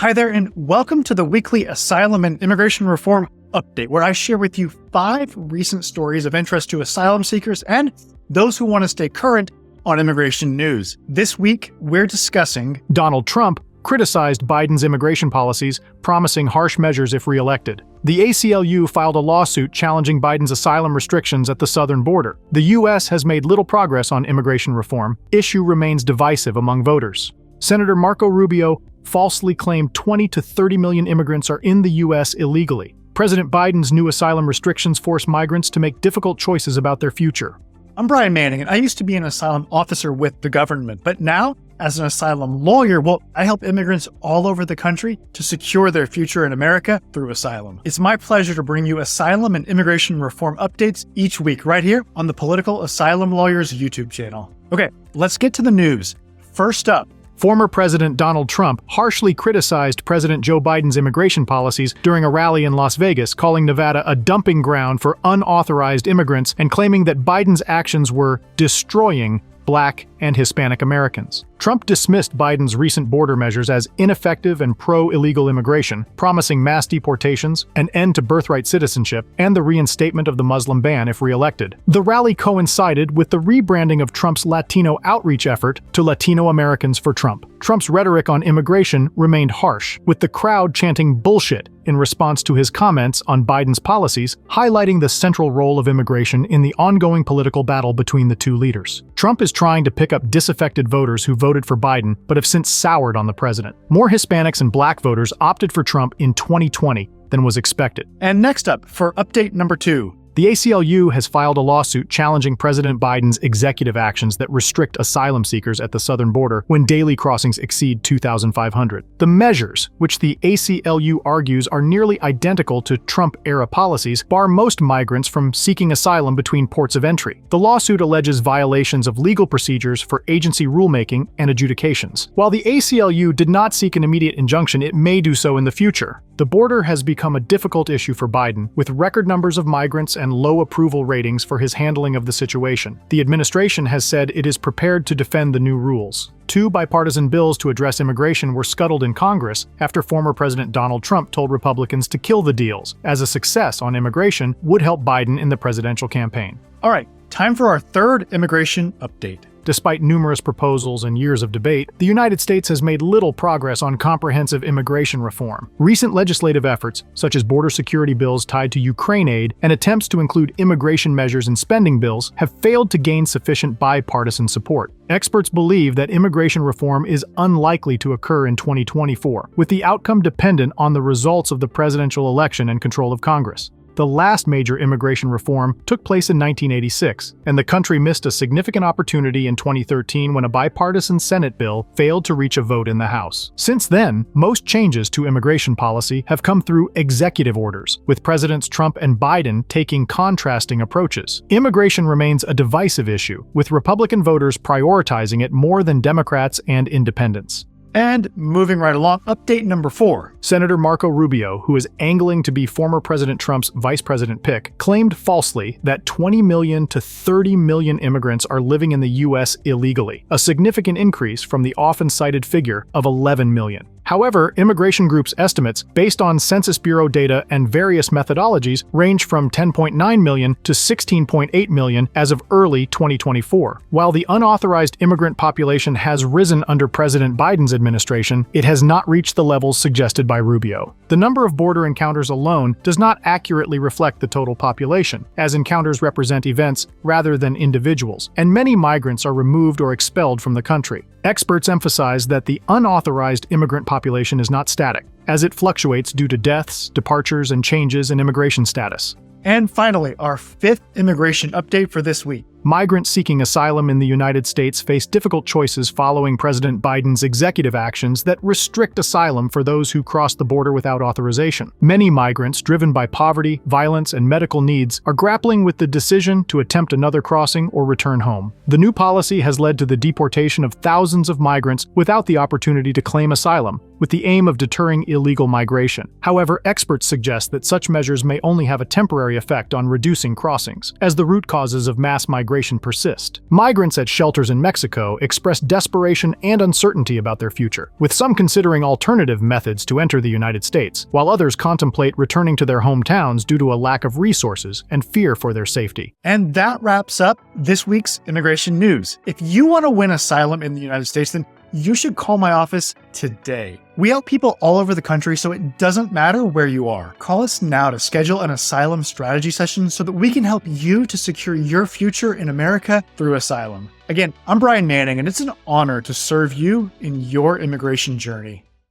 Hi there, and welcome to the weekly Asylum and Immigration Reform Update, where I share with you 5 recent stories of interest to asylum seekers and those who want to stay current on immigration news. This week, we're discussing Donald Trump criticized Biden's immigration policies, promising harsh measures if reelected. The ACLU filed a lawsuit challenging Biden's asylum restrictions at the southern border. The U.S. has made little progress on immigration reform. Issue remains divisive among voters. Senator Marco Rubio falsely claimed 20 to 30 million immigrants are in the U.S. illegally. President Biden's new asylum restrictions force migrants to make difficult choices about their future. I'm Brian Manning, and I used to be an asylum officer with the government, but now, as an asylum lawyer, I help immigrants all over the country to secure their future in America through asylum. It's my pleasure to bring you asylum and immigration reform updates each week right here on the Political Asylum Lawyers YouTube channel. Okay, let's get to the news. First up, former President Donald Trump harshly criticized President Joe Biden's immigration policies during a rally in Las Vegas, calling Nevada a dumping ground for unauthorized immigrants and claiming that Biden's actions were destroying Black and Hispanic Americans. Trump dismissed Biden's recent border measures as ineffective and pro-illegal immigration, promising mass deportations, an end to birthright citizenship, and the reinstatement of the Muslim ban if reelected. The rally coincided with the rebranding of Trump's Latino outreach effort to Latino Americans for Trump. Trump's rhetoric on immigration remained harsh, with the crowd chanting bullshit in response to his comments on Biden's policies, highlighting the central role of immigration in the ongoing political battle between the two leaders. Trump is trying to pick up disaffected voters who voted for Biden but have since soured on the president. More Hispanics and Black voters opted for Trump in 2020 than was expected. And next up, for update number 2. The ACLU has filed a lawsuit challenging President Biden's executive actions that restrict asylum seekers at the southern border when daily crossings exceed 2,500. The measures, which the ACLU argues are nearly identical to Trump-era policies, bar most migrants from seeking asylum between ports of entry. The lawsuit alleges violations of legal procedures for agency rulemaking and adjudications. While the ACLU did not seek an immediate injunction, it may do so in the future. The border has become a difficult issue for Biden, with record numbers of migrants and low approval ratings for his handling of the situation. The administration has said it is prepared to defend the new rules. 2 bipartisan bills to address immigration were scuttled in Congress after former President Donald Trump told Republicans to kill the deals, as a success on immigration would help Biden in the presidential campaign. All right, time for our third immigration update. Despite numerous proposals and years of debate, the United States has made little progress on comprehensive immigration reform. Recent legislative efforts, such as border security bills tied to Ukraine aid and attempts to include immigration measures in spending bills, have failed to gain sufficient bipartisan support. Experts believe that immigration reform is unlikely to occur in 2024, with the outcome dependent on the results of the presidential election and control of Congress. The last major immigration reform took place in 1986, and the country missed a significant opportunity in 2013 when a bipartisan Senate bill failed to reach a vote in the House. Since then, most changes to immigration policy have come through executive orders, with Presidents Trump and Biden taking contrasting approaches. Immigration remains a divisive issue, with Republican voters prioritizing it more than Democrats and independents. And moving right along, update number 4. Senator Marco Rubio, who is angling to be former President Trump's vice president pick, claimed falsely that 20 million to 30 million immigrants are living in the U.S. illegally, a significant increase from the often cited figure of 11 million. However, immigration groups' estimates, based on Census Bureau data and various methodologies, range from 10.9 million to 16.8 million as of early 2024. While the unauthorized immigrant population has risen under President Biden's administration, it has not reached the levels suggested by Rubio. The number of border encounters alone does not accurately reflect the total population, as encounters represent events rather than individuals, and many migrants are removed or expelled from the country. Experts emphasize that the unauthorized immigrant population is not static, as it fluctuates due to deaths, departures, and changes in immigration status. And finally, our 5th immigration update for this week. Migrants seeking asylum in the United States face difficult choices following President Biden's executive actions that restrict asylum for those who cross the border without authorization. Many migrants, driven by poverty, violence, and medical needs, are grappling with the decision to attempt another crossing or return home. The new policy has led to the deportation of thousands of migrants without the opportunity to claim asylum, with the aim of deterring illegal migration. However, experts suggest that such measures may only have a temporary effect on reducing crossings, as the root causes of mass migration migration persist. Migrants at shelters in Mexico express desperation and uncertainty about their future, with some considering alternative methods to enter the United States, while others contemplate returning to their hometowns due to a lack of resources and fear for their safety. And that wraps up this week's immigration news. If you want to win asylum in the United States, then you should call my office today. We help people all over the country, so it doesn't matter where you are. Call us now to schedule an asylum strategy session so that we can help you to secure your future in America through asylum. Again, I'm Brian Manning, and it's an honor to serve you in your immigration journey.